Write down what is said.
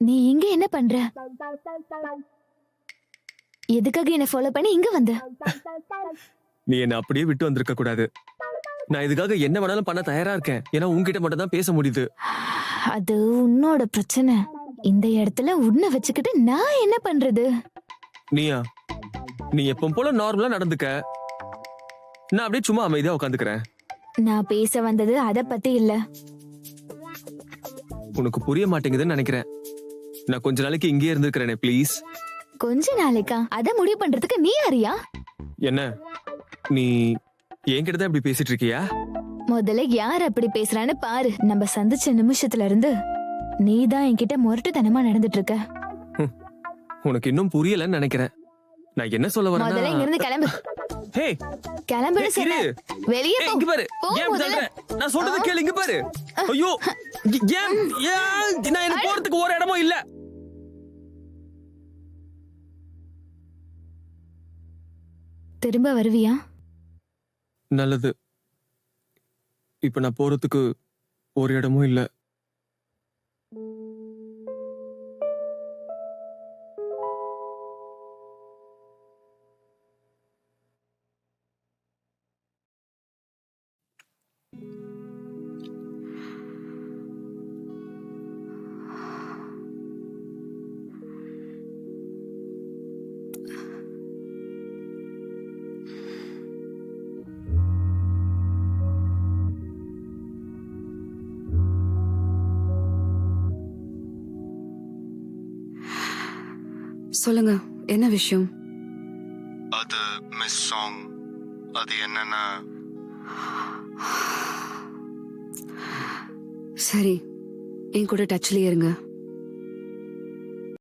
நீ இங்க என்ன பண்ற? எதுக்காக என்ன ஃபாலோ பண்ணி இங்க வந்த? நீ என்ன அப்படியே விட்டு வந்திருக்க கூடாது. நான் இதுக்காக என்ன வேணாலும் பண்ண தயாரா இருக்கேன். ஏன்னா உன்கிட்ட மட்டும் தான் பேச முடியுது. அது உன்னோட பிரச்சனை. இந்த இடத்துல உன்னை வச்சுக்கிட்டு நான் என்ன பண்றது? நீயா? நீ எப்பவும் போல நார்மலா நடந்துக்க. நான் அப்படியே சும்மா அமைதியா உட்காந்துக்கிறேன். நான் பேச வந்தது அத பத்தி இல்ல. உனக்கு புரிய மாட்டேங்குதுன்னு நினைக்கிறேன். நான் கொஞ்ச நாளைக்கு இங்கேயே இருந்திருக்கிறேனே ப்ளீஸ். கொஞ்ச நாளைக்கா? அத முடிவு பண்றதுக்கு நீ யாரியா? என்ன நீ என்கிட்ட தான் இப்படி பேசிட்டு இருக்கியா? முதல்ல யார் அப்படி பேசுறான்னு பாரு. நம்ம சந்திச்ச நிமிஷத்துல இருந்து நீதான் என்கிட்ட முரட்டுத்தனமா நடந்துட்டு இருக்க. உனக்கு இன்னும் புரியலன்னு நினைக்கிறேன். நான் என்ன சொல்ல முதல்ல இங்க வரேன்னா, இருந்து கிளம்பு. ஹே கிளம்புன்னு இரு. சொன்னேன். வெளியே ஏய், போ. இங்க பாரு. போ ஏன் இப்படி முதல்ல. தள்ளுற? நான் சொல்றது கேளு. இங்க பாரு. ஐயோ ஏன் ஏன் நான் எனக்கு போறதுக்கு ஒரு இடமும் இல்ல. திரும்ப வருவியா? நல்லது. இப்ப நான் போறதுக்கு ஒரு இடமும் இல்ல. சொல்லுங்க, என்ன விஷயம்? அது மிஸ் சாங். அது என்னன்னா, சரி, என் கூட டச்லயே இருங்க.